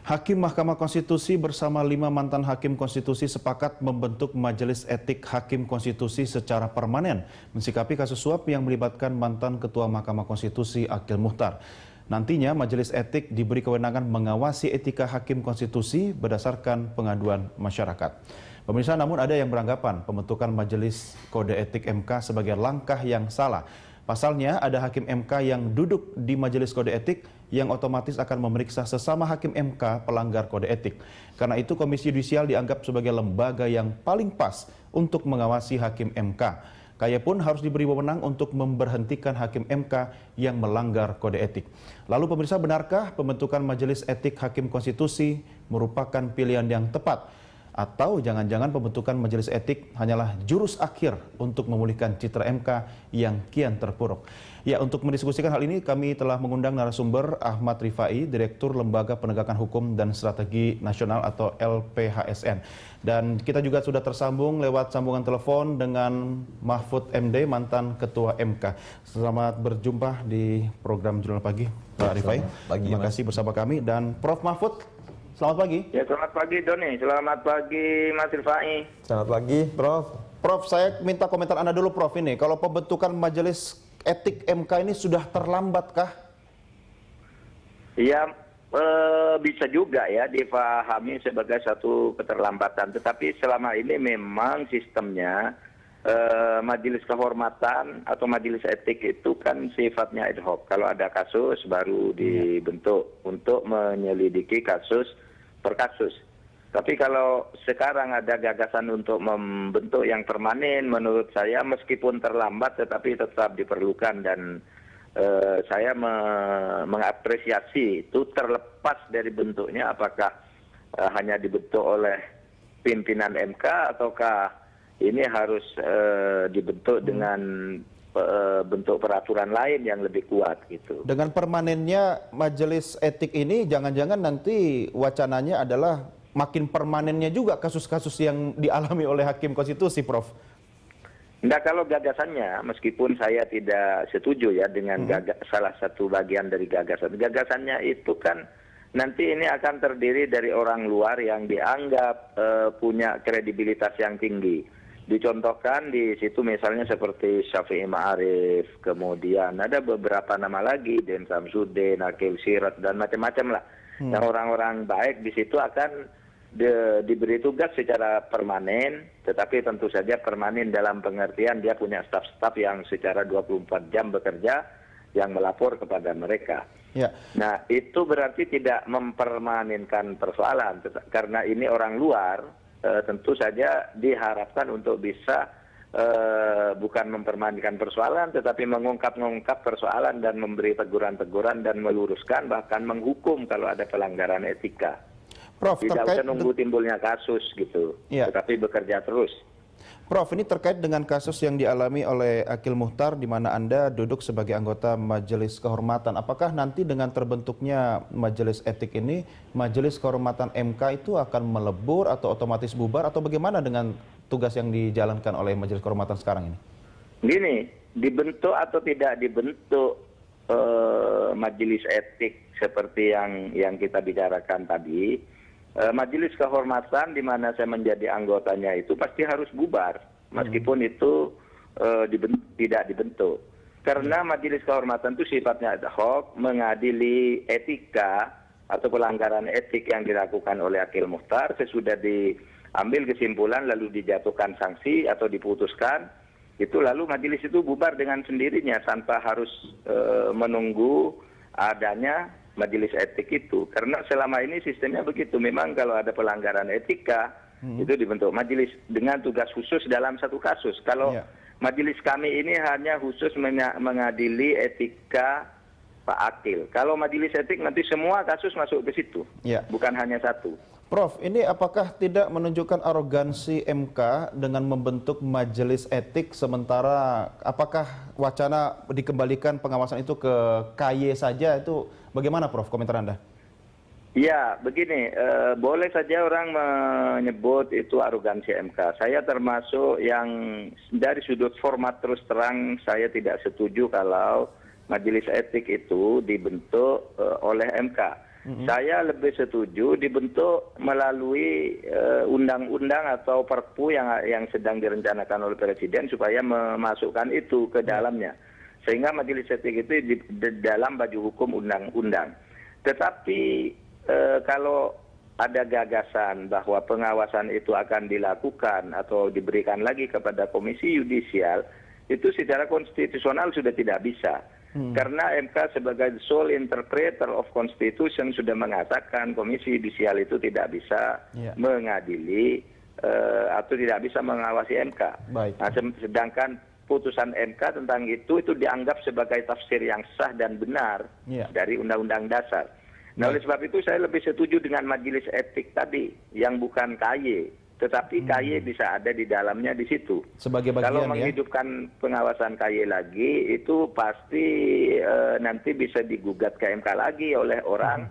Hakim Mahkamah Konstitusi bersama 5 mantan Hakim Konstitusi sepakat membentuk Majelis Etik Hakim Konstitusi secara permanen mensikapi kasus suap yang melibatkan mantan Ketua Mahkamah Konstitusi Akil Muchtar. Nantinya Majelis Etik diberi kewenangan mengawasi etika Hakim Konstitusi berdasarkan pengaduan masyarakat. Pemirsa, namun ada yang beranggapan pembentukan Majelis Kode Etik MK sebagai langkah yang salah. Pasalnya ada Hakim MK yang duduk di Majelis Kode Etik yang otomatis akan memeriksa sesama Hakim MK pelanggar Kode Etik. Karena itu Komisi Yudisial dianggap sebagai lembaga yang paling pas untuk mengawasi Hakim MK. KAY pun harus diberi wewenang untuk memberhentikan Hakim MK yang melanggar Kode Etik. Lalu pemirsa, benarkah pembentukan Majelis Etik Hakim Konstitusi merupakan pilihan yang tepat? Atau jangan-jangan pembentukan Majelis Etik hanyalah jurus akhir untuk memulihkan citra MK yang kian terpuruk? Ya, untuk mendiskusikan hal ini kami telah mengundang narasumber Ahmad Rifai, Direktur Lembaga Penegakan Hukum dan Strategi Nasional atau LPHSN. Dan kita juga sudah tersambung lewat sambungan telepon dengan Mahfud MD, mantan Ketua MK. Selamat berjumpa di program Jurnal Pagi, Pak Rifai. Terima kasih bersama kami. Dan Prof. Mahfud, selamat pagi. Ya, selamat pagi Doni. Selamat pagi Mas Rifai. Selamat pagi, Prof. Prof, saya minta komentar Anda dulu, Prof. Ini, kalau pembentukan Majelis Etik MK ini sudah terlambatkah? Ya, bisa juga ya dipahami sebagai satu keterlambatan. Tetapi selama ini memang sistemnya Majelis Kehormatan atau Majelis Etik itu kan sifatnya ad hoc. Kalau ada kasus baru dibentuk untuk menyelidiki kasus per kasus. Tapi kalau sekarang ada gagasan untuk membentuk yang permanen, menurut saya meskipun terlambat tetapi tetap diperlukan, dan saya mengapresiasi itu terlepas dari bentuknya, apakah hanya dibentuk oleh pimpinan MK ataukah ini harus dibentuk dengan bentuk peraturan lain yang lebih kuat gitu. Dengan permanennya Majelis Etik ini, jangan-jangan nanti wacananya adalah makin permanennya juga kasus-kasus yang dialami oleh Hakim Konstitusi, Prof. Nah, kalau gagasannya, meskipun saya tidak setuju ya dengan salah satu bagian dari gagasan. Gagasannya itu kan nanti ini akan terdiri dari orang luar yang dianggap punya kredibilitas yang tinggi. Dicontohkan di situ misalnya seperti Syafi'i Ma'arif, kemudian ada beberapa nama lagi, Den Samsudin, Akil Sirat, dan macam-macam lah. Yang orang-orang baik di situ akan diberi tugas secara permanen, tetapi tentu saja permanen dalam pengertian dia punya staf-staf yang secara 24 jam bekerja, yang melapor kepada mereka. Ya. Nah, itu berarti tidak mempermanenkan persoalan, karena ini orang luar, tentu saja diharapkan untuk bisa bukan mempermanenkan persoalan, tetapi mengungkap persoalan dan memberi teguran-teguran dan meluruskan, bahkan menghukum kalau ada pelanggaran etika. Prof, tidak usah nunggu timbulnya kasus gitu, tetapi bekerja terus. Prof, ini terkait dengan kasus yang dialami oleh Akil Muchtar, di mana Anda duduk sebagai anggota Majelis Kehormatan. Apakah nanti dengan terbentuknya Majelis Etik ini, Majelis Kehormatan MK itu akan melebur atau otomatis bubar, atau bagaimana dengan tugas yang dijalankan oleh Majelis Kehormatan sekarang ini? Gini, dibentuk atau tidak dibentuk Majelis Etik seperti yang kita bicarakan tadi, Majelis Kehormatan di mana saya menjadi anggotanya itu pasti harus bubar, meskipun itu tidak dibentuk. Karena Majelis Kehormatan itu sifatnya ad hoc, mengadili etika atau pelanggaran etik yang dilakukan oleh Akil Muchtar. Sesudah diambil kesimpulan lalu dijatuhkan sanksi atau diputuskan, itu lalu majelis itu bubar dengan sendirinya tanpa harus menunggu adanya Majelis Etik itu. Karena selama ini sistemnya begitu, memang kalau ada pelanggaran etika itu dibentuk majelis dengan tugas khusus dalam satu kasus. Kalau majelis kami ini hanya khusus mengadili etika Pak Akil. Kalau Majelis Etik nanti semua kasus masuk ke situ, bukan hanya satu. Prof, ini apakah tidak menunjukkan arogansi MK dengan membentuk Majelis Etik, sementara apakah wacana dikembalikan pengawasan itu ke KAY saja? Itu bagaimana, Prof, komentar Anda? Ya, begini, boleh saja orang menyebut itu arogansi MK. Saya termasuk yang dari sudut format terus terang saya tidak setuju kalau Majelis Etik itu dibentuk oleh MK. Saya lebih setuju dibentuk melalui undang-undang atau perpu yang sedang direncanakan oleh Presiden supaya memasukkan itu ke dalamnya. Sehingga majelis etik itu di dalam baju hukum undang-undang. Tetapi kalau ada gagasan bahwa pengawasan itu akan dilakukan atau diberikan lagi kepada Komisi Yudisial, itu secara konstitusional sudah tidak bisa. Karena MK sebagai sole interpreter of Constitution sudah mengatakan Komisi Yudisial itu tidak bisa mengadili atau tidak bisa mengawasi MK. Nah, sedangkan putusan MK tentang itu dianggap sebagai tafsir yang sah dan benar dari Undang-Undang Dasar. Nah, oleh sebab itu saya lebih setuju dengan majelis etik tadi yang bukan KY. Tetapi KY bisa ada di dalamnya di situ. Sebagai bagian, kalau menghidupkan pengawasan KY lagi, itu pasti nanti bisa digugat ke MK lagi oleh orang,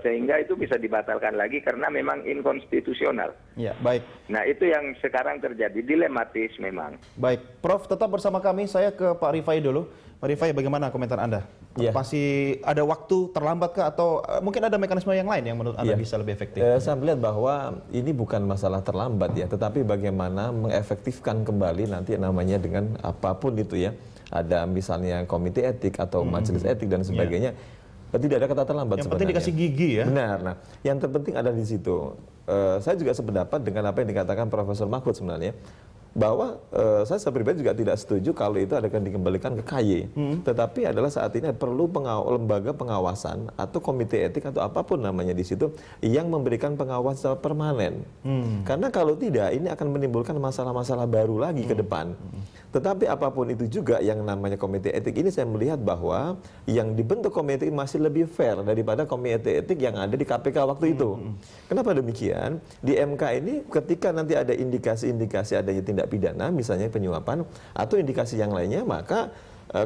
sehingga itu bisa dibatalkan lagi karena memang inkonstitusional. Ya, baik. Nah, itu yang sekarang terjadi, dilematis memang. Baik, Prof, tetap bersama kami. Saya ke Pak Rifai dulu. Pak Rifai, bagaimana komentar Anda? Masih ada waktu terlambat kah atau mungkin ada mekanisme yang lain yang menurut Anda bisa lebih efektif? Saya melihat bahwa ini bukan masalah terlambat ya, tetapi bagaimana mengefektifkan kembali nanti namanya dengan apapun itu ya. Ada misalnya komite etik atau majelis etik dan sebagainya. Tidak ada kata terlambat yang sebenarnya. penting dikasih gigi ya. Benar. Nah, yang terpenting ada di situ. Saya juga sependapat dengan apa yang dikatakan Profesor Mahfud sebenarnya. Bahwa saya pribadi juga tidak setuju kalau itu akan dikembalikan ke KY. Tetapi adalah saat ini perlu lembaga pengawasan atau komite etik atau apapun namanya di situ yang memberikan pengawasan secara permanen. Karena kalau tidak ini akan menimbulkan masalah-masalah baru lagi ke depan. Tetapi apapun itu juga yang namanya komite etik ini saya melihat bahwa yang dibentuk komite etik masih lebih fair daripada komite etik yang ada di KPK waktu itu. Kenapa demikian? Di MK ini ketika nanti ada indikasi-indikasi adanya tindak pidana, misalnya penyuapan atau indikasi yang lainnya, maka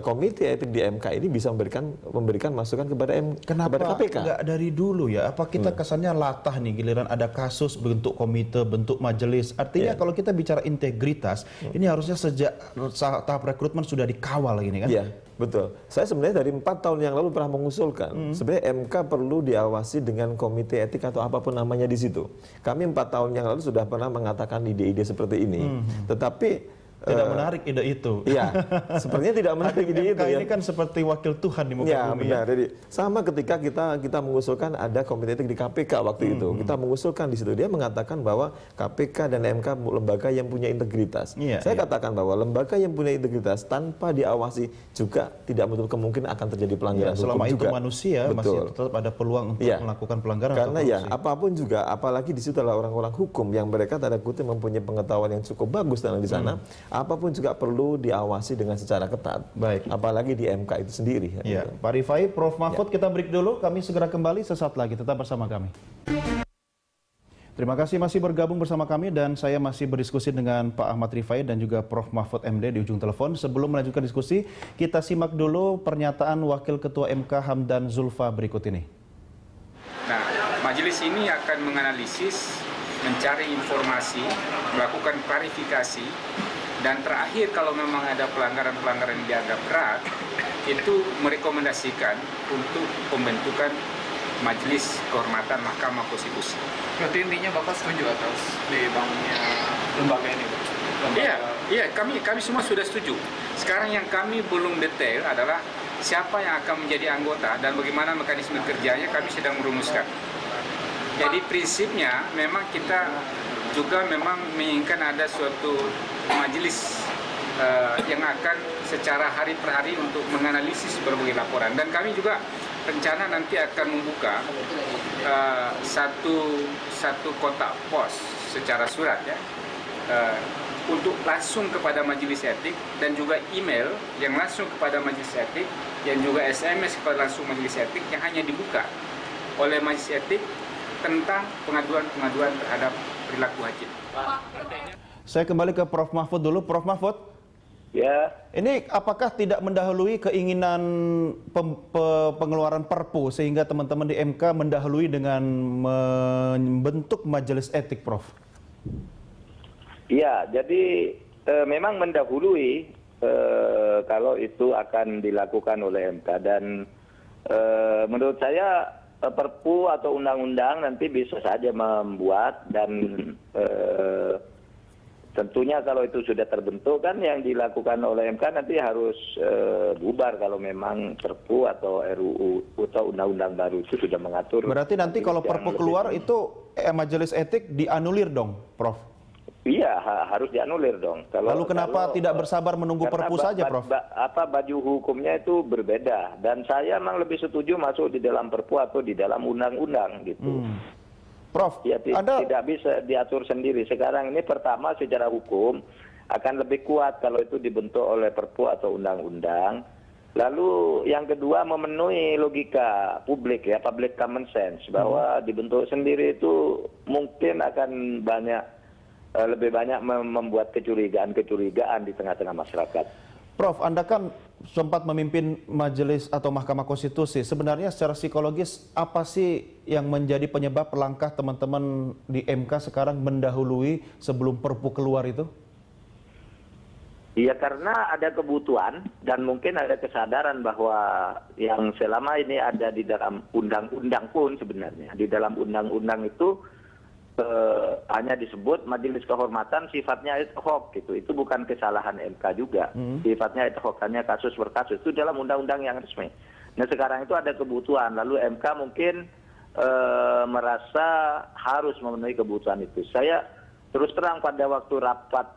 komite etik di MK ini bisa memberikan masukan kepada KPK. Enggak dari dulu ya? Apa kita kesannya latah nih giliran ada kasus bentuk komite, bentuk majelis? Artinya kalau kita bicara integritas, ini harusnya sejak tahap rekrutmen sudah dikawal ini kan? Iya, betul. Saya sebenarnya dari 4 tahun yang lalu pernah mengusulkan, sebenarnya MK perlu diawasi dengan komite etik atau apapun namanya di situ. Kami 4 tahun yang lalu sudah pernah mengatakan ide-ide seperti ini, tetapi tidak menarik ide itu. Iya, sepertinya tidak menarik ide itu. Ini kan seperti wakil Tuhan di muka bumi. Benar. Jadi sama ketika kita mengusulkan ada komite etik di KPK waktu itu, kita mengusulkan di situ dia mengatakan bahwa KPK dan MK lembaga yang punya integritas. Saya katakan bahwa lembaga yang punya integritas tanpa diawasi juga tidak menutup kemungkinan akan terjadi pelanggaran hukum selama juga. Itu manusia masih tetap ada peluang untuk melakukan pelanggaran. Karena apapun juga, apalagi di situ adalah orang-orang hukum yang mereka tanda kutip mempunyai pengetahuan yang cukup bagus di sana. Apapun juga perlu diawasi dengan secara ketat. Baik. Apalagi di MK itu sendiri. Ya. Pak Rifai, Prof. Mahfud, kita break dulu. Kami segera kembali sesaat lagi. Tetap bersama kami. Terima kasih masih bergabung bersama kami dan saya masih berdiskusi dengan Pak Ahmad Rifai dan juga Prof. Mahfud MD di ujung telepon. Sebelum melanjutkan diskusi, kita simak dulu pernyataan Wakil Ketua MK Hamdan Zulfa berikut ini. Nah, majelis ini akan menganalisis, mencari informasi, melakukan klarifikasi, dan terakhir kalau memang ada pelanggaran-pelanggaran yang dianggap berat, itu merekomendasikan untuk pembentukan Majelis Kehormatan Mahkamah Konstitusi. Berarti intinya Bapak setuju atas dibangunnya lembaga ini? Iya, kami semua sudah setuju. Sekarang yang kami belum detail adalah siapa yang akan menjadi anggota dan bagaimana mekanisme kerjanya kami sedang merumuskan. Jadi prinsipnya memang kita juga memang menginginkan ada suatu majelis yang akan secara hari per hari untuk menganalisis berbagai laporan. Dan kami juga rencana nanti akan membuka satu kotak pos secara surat ya, untuk langsung kepada majelis etik dan juga email yang langsung kepada majelis etik dan juga SMS kepada langsung majelis etik yang hanya dibuka oleh majelis etik tentang pengaduan-pengaduan terhadap perilaku hakim. Saya kembali ke Prof. Mahfud dulu. Prof. Mahfud, Ya, ini apakah tidak mendahului keinginan pengeluaran Perpu sehingga teman-teman di MK mendahului dengan membentuk majelis etik, Prof? iya. Jadi memang mendahului kalau itu akan dilakukan oleh MK dan menurut saya Perpu atau undang-undang nanti bisa saja membuat dan tentunya kalau itu sudah terbentuk kan yang dilakukan oleh MK nanti harus bubar kalau memang Perpu atau RUU atau undang-undang baru itu sudah mengatur. Berarti nanti kalau Perpu keluar itu majelis etik dianulir dong, Prof? Iya, harus dianulir dong. Lalu kenapa tidak bersabar menunggu Perpu saja, Prof? Baju hukumnya itu berbeda dan saya memang lebih setuju masuk di dalam Perpu atau di dalam undang-undang gitu. Prof, ya, tidak bisa diatur sendiri. Sekarang ini pertama secara hukum akan lebih kuat kalau itu dibentuk oleh Perpu atau undang-undang. Lalu yang kedua memenuhi logika publik ya, public common sense bahwa dibentuk sendiri itu mungkin akan lebih banyak membuat kecurigaan di tengah-tengah masyarakat. Prof, Anda kan sempat memimpin majelis atau Mahkamah Konstitusi. Sebenarnya secara psikologis apa sih yang menjadi penyebab langkah teman-teman di MK sekarang mendahului sebelum Perpu keluar itu? Iya, karena ada kebutuhan dan mungkin ada kesadaran bahwa yang selama ini ada di dalam undang-undang pun sebenarnya. Di dalam undang-undang itu hanya disebut majelis kehormatan sifatnya ad hoc gitu. Itu bukan kesalahan MK juga. Sifatnya ad hoc, hanya kasus per kasus. Itu dalam undang-undang yang resmi. Nah sekarang itu ada kebutuhan. Lalu MK mungkin merasa harus memenuhi kebutuhan itu. Saya terus terang pada waktu rapat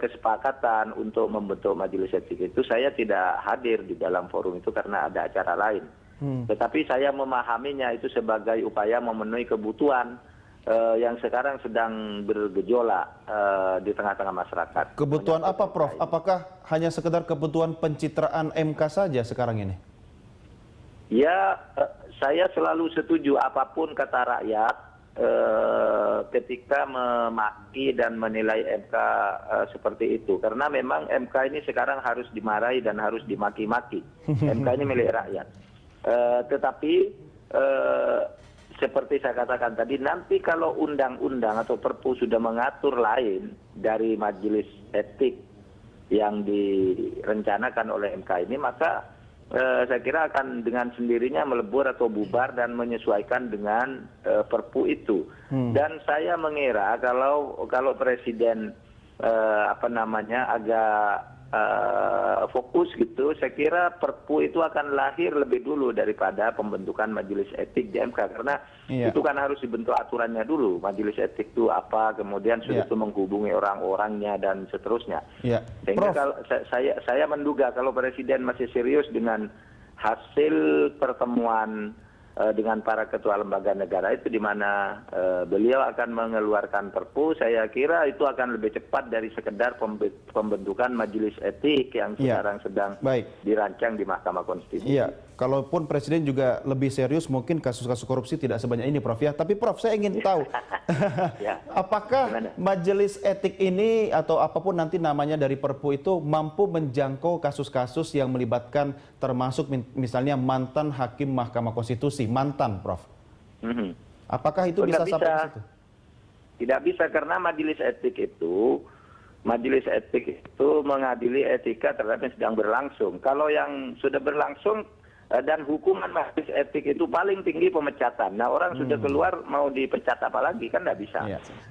kesepakatan untuk membentuk majelis etik itu saya tidak hadir di dalam forum itu karena ada acara lain. Tetapi saya memahaminya itu sebagai upaya memenuhi kebutuhan yang sekarang sedang bergejolak di tengah-tengah masyarakat. Kebutuhan apa, Prof? Apakah hanya sekedar kebutuhan pencitraan MK saja sekarang ini? Ya, saya selalu setuju apapun kata rakyat ketika memaki dan menilai MK seperti itu. Karena memang MK ini sekarang harus dimarahi dan harus dimaki-maki. MK ini milik rakyat. Tetapi seperti saya katakan tadi, nanti kalau undang-undang atau Perpu sudah mengatur lain dari majelis etik yang direncanakan oleh MK ini, maka saya kira akan dengan sendirinya melebur atau bubar dan menyesuaikan dengan Perpu itu. Dan saya mengira kalau Presiden agak fokus gitu, saya kira Perpu itu akan lahir lebih dulu daripada pembentukan majelis etik di MK, karena itu kan harus dibentuk aturannya dulu, majelis etik itu apa, kemudian sudah itu menghubungi orang-orangnya dan seterusnya. Sehingga kalau saya menduga kalau Presiden masih serius dengan hasil pertemuan dengan para ketua lembaga negara itu, di mana beliau akan mengeluarkan Perpu, saya kira itu akan lebih cepat dari sekedar pembentukan majelis etik yang sekarang sedang dirancang di Mahkamah Konstitusi. Iya, kalaupun Presiden juga lebih serius, mungkin kasus-kasus korupsi tidak sebanyak ini, Prof ya. Tapi Prof, saya ingin tahu, apakah majelis etik ini atau apapun nanti namanya dari Perpu itu mampu menjangkau kasus-kasus yang melibatkan termasuk misalnya mantan hakim Mahkamah Konstitusi, mantan, Prof? Apakah itu bisa sampai ke situ? Tidak bisa, karena majelis etik itu mengadili etika terhadap yang sedang berlangsung. Kalau yang sudah berlangsung dan hukuman majelis etik itu paling tinggi pemecatan. Nah, orang sudah keluar mau dipecat apa lagi, kan tidak bisa.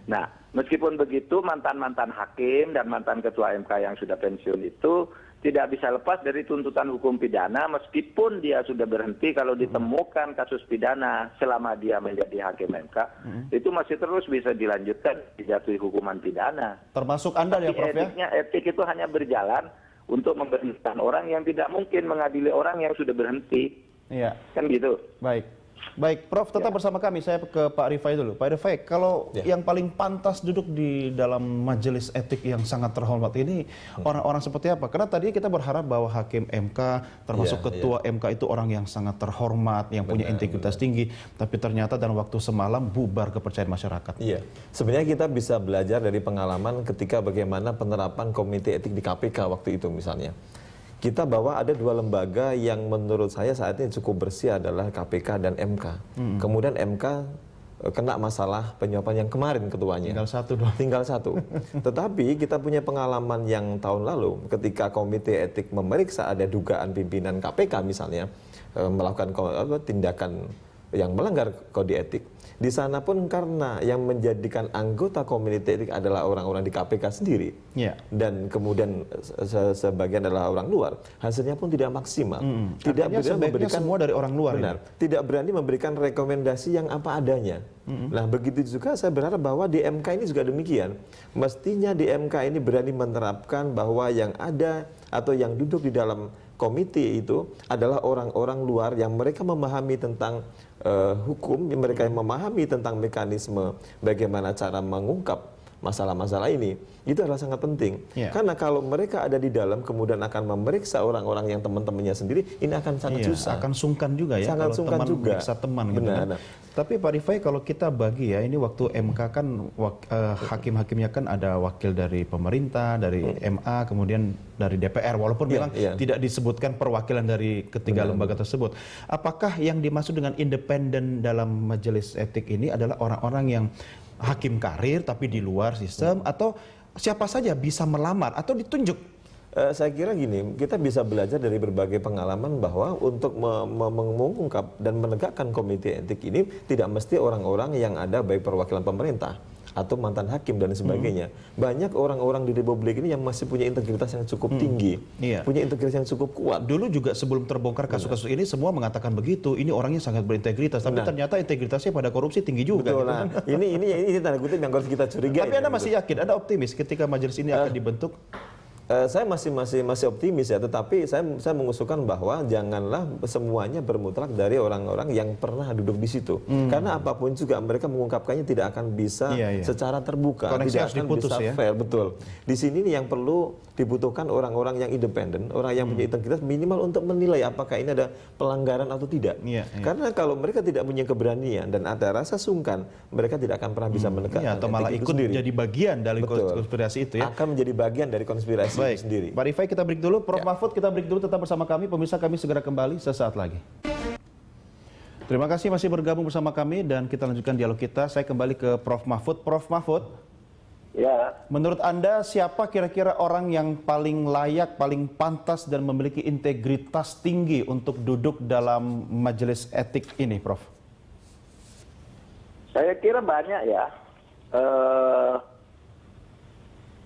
Nah, meskipun begitu mantan-mantan hakim dan mantan ketua MK yang sudah pensiun itu tidak bisa lepas dari tuntutan hukum pidana, meskipun dia sudah berhenti. Kalau ditemukan kasus pidana selama dia menjadi hakim MK, itu masih terus bisa dilanjutkan, dijatuhi hukuman pidana. Termasuk Anda ya, Prof ya? Etik itu hanya berjalan untuk memberhentikan orang yang tidak mungkin mengadili orang yang sudah berhenti. Iya. Kan gitu. Baik, Prof, tetap bersama kami. Saya ke Pak Rifai dulu. Pak Rifai, kalau yang paling pantas duduk di dalam majelis etik yang sangat terhormat ini orang-orang seperti apa? Karena tadi kita berharap bahwa hakim MK, termasuk ketua MK itu orang yang sangat terhormat, yang punya integritas tinggi, tapi ternyata dalam waktu semalam bubar kepercayaan masyarakat. Iya, sebenarnya kita bisa belajar dari pengalaman ketika bagaimana penerapan komite etik di KPK waktu itu misalnya. Kita bahwa ada dua lembaga yang menurut saya saat ini cukup bersih adalah KPK dan MK. Kemudian MK kena masalah penyuapan yang kemarin ketuanya. Tinggal satu doang. Tinggal satu. Tetapi kita punya pengalaman yang tahun lalu ketika Komite Etik memeriksa ada dugaan pimpinan KPK misalnya melakukan tindakan yang melanggar kode etik. Di sana pun karena yang menjadikan anggota Komite Etik adalah orang-orang di KPK sendiri, dan kemudian sebagian adalah orang luar, hasilnya pun tidak maksimal. Tidak berani memberikan semua dari orang luar. Benar, tidak berani memberikan rekomendasi yang apa adanya. Nah, begitu juga saya berharap bahwa di MK ini juga demikian. Mestinya di MK ini berani menerapkan bahwa yang ada atau yang duduk di dalam komite itu adalah orang-orang luar yang mereka memahami tentang hukum, yang mereka yang memahami tentang mekanisme bagaimana cara mengungkap masalah-masalah ini. Itu adalah sangat penting. Karena kalau mereka ada di dalam kemudian akan memeriksa orang-orang yang teman-temannya sendiri, ini akan sangat susah. Akan sungkan juga ya, sangat kalau sungkan teman juga. memeriksa teman gitu kan. Tapi Pak Rifai, kalau kita bagi ya, ini waktu MK kan hakim-hakimnya kan ada wakil dari pemerintah, dari MA, kemudian dari DPR, walaupun memang tidak disebutkan perwakilan dari ketiga lembaga tersebut. Apakah yang dimaksud dengan independen dalam majelis etik ini adalah orang-orang yang hakim karir tapi di luar sistem, atau siapa saja bisa melamar atau ditunjuk? Saya kira gini, kita bisa belajar dari berbagai pengalaman bahwa untuk mengungkap dan menegakkan komite etik ini tidak mesti orang-orang yang ada baik perwakilan pemerintah atau mantan hakim dan sebagainya. Banyak orang-orang di Republik ini yang masih punya integritas yang cukup tinggi, punya integritas yang cukup kuat. Dulu juga sebelum terbongkar kasus-kasus ini semua mengatakan begitu, ini orangnya sangat berintegritas, tapi ternyata integritasnya pada korupsi tinggi juga. Betul, gitu kan? Ini tanda kutip yang harus kita curigai. Tapi Anda masih yakin, Anda optimis ketika majelis ini akan dibentuk? Saya masih optimis ya, tetapi saya mengusulkan bahwa janganlah semuanya bermutlak dari orang-orang yang pernah duduk di situ. Karena apapun juga mereka mengungkapkannya tidak akan bisa secara terbuka, tidak akan bisa fair. Betul. Di sini nih yang perlu dibutuhkan orang-orang yang independen, orang yang punya integritas minimal untuk menilai apakah ini ada pelanggaran atau tidak. Karena kalau mereka tidak punya keberanian dan ada rasa sungkan, mereka tidak akan pernah bisa menegakkan atau malah ikut menjadi bagian dari konspirasi itu ya. Akan menjadi bagian dari konspirasi sendiri. Pak Rifai, kita break dulu. Prof Mahfud, kita break dulu, tetap bersama kami. Pemirsa, kami segera kembali sesaat lagi. Terima kasih masih bergabung bersama kami dan kita lanjutkan dialog kita. Saya kembali ke Prof Mahfud. Prof Mahfud, ya, menurut Anda siapa kira-kira orang yang paling layak, paling pantas dan memiliki integritas tinggi untuk duduk dalam majelis etik ini, Prof? Saya kira banyak ya.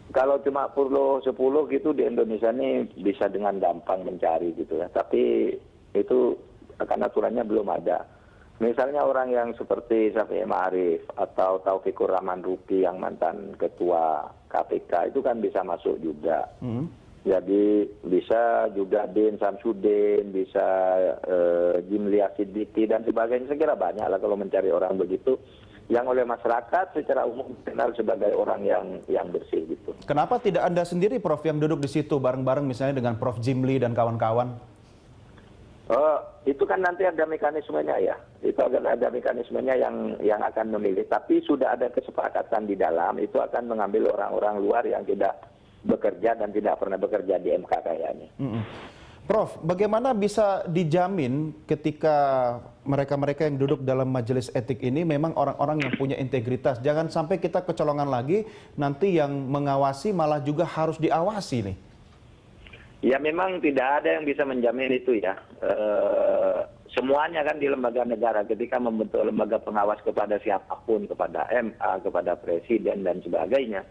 Kalau cuma 10 gitu di Indonesia ini bisa dengan gampang mencari gitu ya. Tapi itu akan aturannya belum ada. Misalnya orang yang seperti Syafi'i Ma'arif atau Taufikur Rahman Ruki yang mantan ketua KPK itu kan bisa masuk juga. Jadi bisa juga Din Samsudin, bisa Jimli Asidiki dan sebagainya. Saya kira banyak lah kalau mencari orang begitu yang oleh masyarakat secara umum dikenal sebagai orang yang bersih gitu. Kenapa tidak Anda sendiri, Prof, yang duduk di situ bareng-bareng misalnya dengan Prof Jimli dan kawan-kawan? Itu kan nanti ada mekanismenya ya. Itu akan ada mekanismenya yang akan memilih. Tapi sudah ada kesepakatan di dalam, itu akan mengambil orang-orang luar yang tidak bekerja dan tidak pernah bekerja di MK kayaknya. Prof, bagaimana bisa dijamin ketika mereka-mereka yang duduk dalam majelis etik ini memang orang-orang yang punya integritas? Jangan sampai kita kecolongan lagi, nanti yang mengawasi malah juga harus diawasi nih. Ya memang tidak ada yang bisa menjamin itu ya. Semuanya kan di lembaga negara ketika membentuk lembaga pengawas kepada siapapun, kepada MA, kepada presiden dan sebagainya.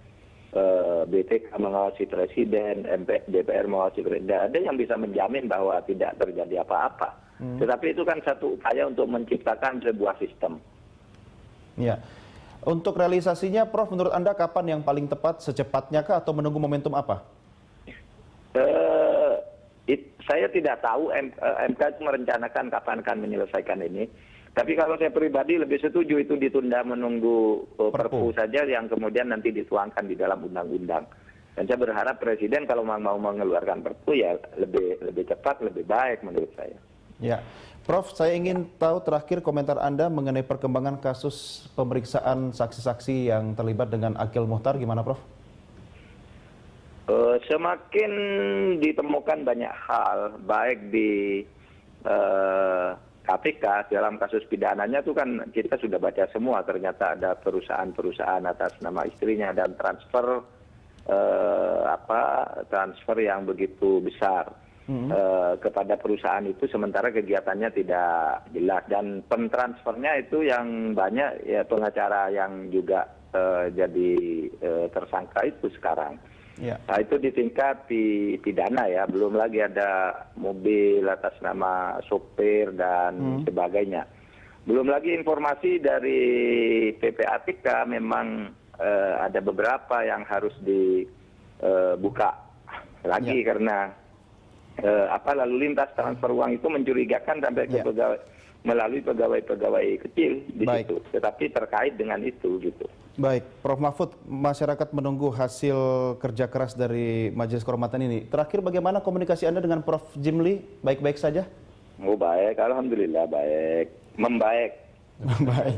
BPK mengawasi presiden, DPR mengawasi presiden. Tidak ada yang bisa menjamin bahwa tidak terjadi apa-apa. Tetapi itu kan satu upaya untuk menciptakan sebuah sistem. Ya. Untuk realisasinya, Prof, menurut Anda kapan yang paling tepat? Secepatnya kah atau menunggu momentum apa? Saya tidak tahu MK itu merencanakan kapan akan menyelesaikan ini. Tapi kalau saya pribadi lebih setuju itu ditunda menunggu Perpu saja yang kemudian nanti dituangkan di dalam undang-undang. Dan saya berharap Presiden kalau mau mengeluarkan Perpu ya lebih cepat, lebih baik menurut saya. Ya, Prof, saya ingin tahu terakhir komentar Anda mengenai perkembangan kasus pemeriksaan saksi-saksi yang terlibat dengan Akil Muhtar, gimana Prof? Semakin ditemukan banyak hal, baik di KPK dalam kasus pidananya itu kan kita sudah baca semua, ternyata ada perusahaan-perusahaan atas nama istrinya dan transfer transfer yang begitu besar kepada perusahaan itu, sementara kegiatannya tidak jelas, dan pentransfernya itu yang banyak ya pengacara yang juga jadi tersangka itu sekarang. Ya. Nah, itu di tingkat pidana ya, belum lagi ada mobil atas nama sopir dan sebagainya. Belum lagi informasi dari PPATK memang ada beberapa yang harus dibuka lagi karena lalu lintas transfer uang itu mencurigakan sampai ke pegawai, melalui pegawai-pegawai kecil di situ, tetapi terkait dengan itu gitu. Baik, Prof. Mahfud, masyarakat menunggu hasil kerja keras dari Majelis Kehormatan ini. Terakhir, bagaimana komunikasi Anda dengan Prof. Jimli? Baik-baik saja? Oh, baik, alhamdulillah baik, membaik. Baik,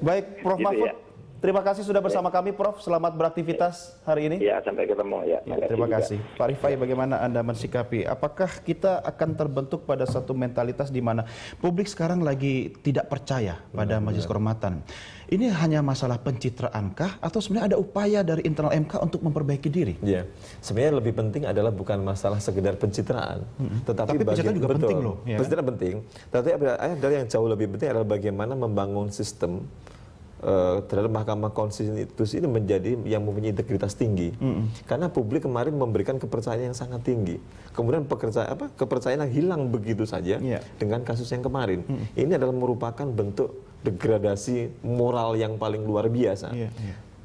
baik, Prof. Gitu Mahfud. ya. Terima kasih sudah bersama kami, Prof. Selamat beraktivitas hari ini. Ya, sampai ketemu ya. Terima kasih. Pak Rifai, bagaimana Anda mensikapi? Apakah kita akan terbentuk pada satu mentalitas di mana publik sekarang lagi tidak percaya pada Majelis Kehormatan? Ini hanya masalah pencitraankah atau sebenarnya ada upaya dari internal MK untuk memperbaiki diri? Ya, sebenarnya lebih penting adalah bukan masalah sekedar pencitraan, Tapi pencitraan juga penting loh. Ya. Pencitraan penting, tapi ada yang jauh lebih penting adalah bagaimana membangun sistem terhadap Mahkamah Konstitusi ini menjadi yang mempunyai integritas tinggi. Karena publik kemarin memberikan kepercayaan yang sangat tinggi. Kemudian kepercayaan yang hilang begitu saja dengan kasus yang kemarin. Ini adalah merupakan bentuk degradasi moral yang paling luar biasa.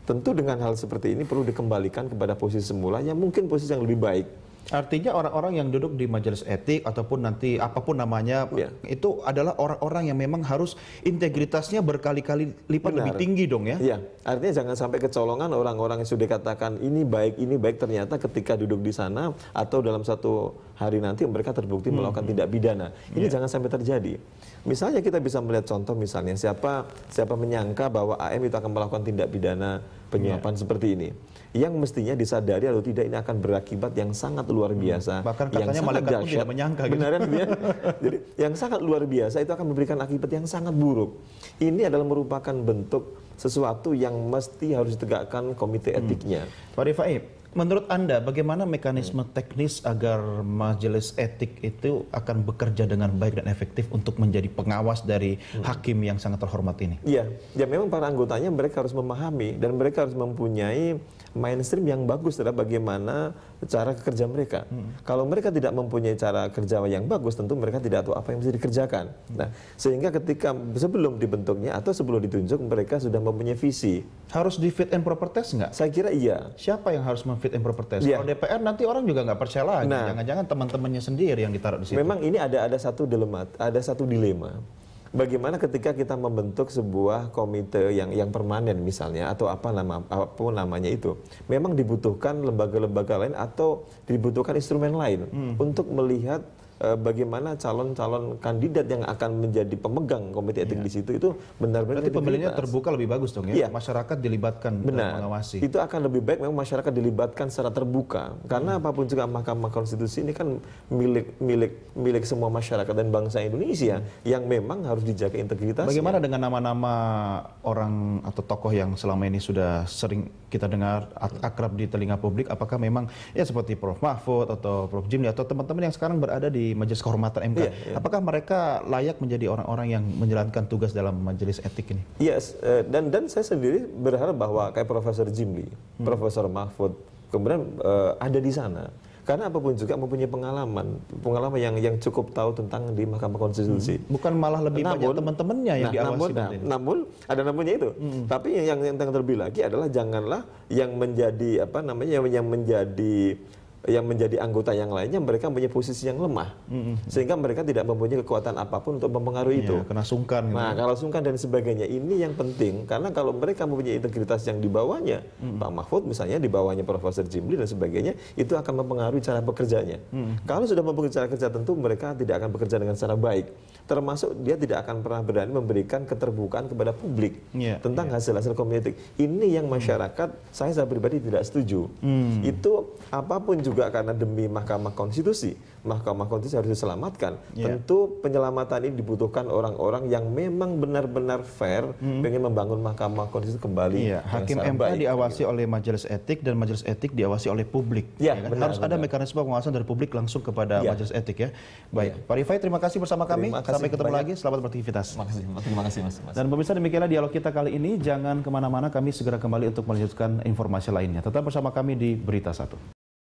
Tentu dengan hal seperti ini perlu dikembalikan kepada posisi semula yang mungkin posisi yang lebih baik. Artinya orang-orang yang duduk di majelis etik ataupun nanti apapun namanya itu adalah orang-orang yang memang harus integritasnya berkali-kali lipat lebih tinggi dong ya? Iya, artinya jangan sampai kecolongan orang-orang yang sudah dikatakan ini baik, ternyata ketika duduk di sana atau dalam satu hari nanti mereka terbukti melakukan tindak pidana. Ini jangan sampai terjadi. Misalnya kita bisa melihat contoh misalnya siapa menyangka bahwa AM itu akan melakukan tindak pidana penyuapan seperti ini. Yang mestinya disadari atau tidak ini akan berakibat yang sangat luar biasa. Bahkan katanya malaikat pun tidak menyangka. Benaran gitu. Jadi yang sangat luar biasa itu akan memberikan akibat yang sangat buruk. Ini adalah merupakan bentuk sesuatu yang mesti harus ditegakkan komite etiknya. Pak Rifai, menurut Anda bagaimana mekanisme teknis agar majelis etik itu akan bekerja dengan baik dan efektif untuk menjadi pengawas dari hakim yang sangat terhormat ini? Iya, ya memang para anggotanya mereka harus memahami dan mereka harus mempunyai mainstream yang bagus terhadap bagaimana cara kerja mereka. Kalau mereka tidak mempunyai cara kerja yang bagus, tentu mereka tidak tahu apa yang bisa dikerjakan. Nah, sehingga ketika sebelum dibentuknya atau sebelum ditunjuk mereka sudah mempunyai visi. Harus di fit and proper test nggak? Saya kira iya. Siapa yang harus fit and proper test? Kalau DPR nanti orang juga nggak percaya lagi. Jangan-jangan teman-temannya sendiri yang ditaruh di situ. Memang ini ada satu dilema. Bagaimana ketika kita membentuk sebuah komite yang permanen misalnya atau apapun namanya itu, memang dibutuhkan lembaga-lembaga lain atau dibutuhkan instrumen lain untuk melihat bagaimana calon-calon kandidat yang akan menjadi pemegang komite etik di situ itu benar-benar. Berarti pemilihannya terbuka lebih bagus dong ya? Masyarakat dilibatkan dalam mengawasi. Itu akan lebih baik memang masyarakat dilibatkan secara terbuka. Karena apapun juga Mahkamah Konstitusi ini kan milik semua masyarakat dan bangsa Indonesia yang memang harus dijaga integritasnya. Bagaimana dengan nama-nama orang atau tokoh yang selama ini sudah sering kita dengar akrab di telinga publik? Apakah memang ya seperti Prof. Mahfud atau Prof. Jimli atau teman-teman yang sekarang berada di Majelis Kehormatan MK, apakah mereka layak menjadi orang-orang yang menjalankan tugas dalam majelis etik ini? Yes, dan saya sendiri berharap bahwa kayak Profesor Jimli, Profesor Mahfud, kemudian ada di sana. Karena apapun juga mempunyai pengalaman yang cukup tahu tentang di Mahkamah Konstitusi. Bukan malah lebih banyak teman-temannya yang diawasi. Namun ada namanya itu. Tapi yang terlebih lagi adalah janganlah yang menjadi yang menjadi anggota yang lainnya mereka mempunyai posisi yang lemah sehingga mereka tidak mempunyai kekuatan apapun untuk mempengaruhi itu. Kena sungkan. Nah, kalau sungkan dan sebagainya ini yang penting karena kalau mereka mempunyai integritas yang di bawahnya, Pak Mahfud misalnya di bawahnya Profesor Jimli dan sebagainya, itu akan mempengaruhi cara bekerjanya. Kalau sudah mempengaruhi cara kerja tentu mereka tidak akan bekerja dengan cara baik. Termasuk dia tidak akan pernah berani memberikan keterbukaan kepada publik tentang hasil-hasil komite etik. Ini yang masyarakat saya pribadi tidak setuju. Itu apapun juga juga karena demi Mahkamah Konstitusi harus diselamatkan. Yeah. Tentu penyelamatan ini dibutuhkan orang-orang yang memang benar-benar fair, pengen membangun Mahkamah Konstitusi kembali. Iya, Hakim secara MK baik, diawasi oleh Majelis Etik dan Majelis Etik diawasi oleh publik. Ya, kan? benar, Harus ada benar. mekanisme pengawasan dari publik langsung kepada Ya. Majelis Etik ya. Baik, Pak Rifai terima kasih bersama kami. Terima kasih Sampai ketemu banyak. lagi. Selamat beraktivitas. Terima kasih Mas. Dan pemirsa, demikianlah dialog kita kali ini. Jangan kemana-mana, kami segera kembali untuk melanjutkan informasi lainnya. Tetap bersama kami di Berita 1.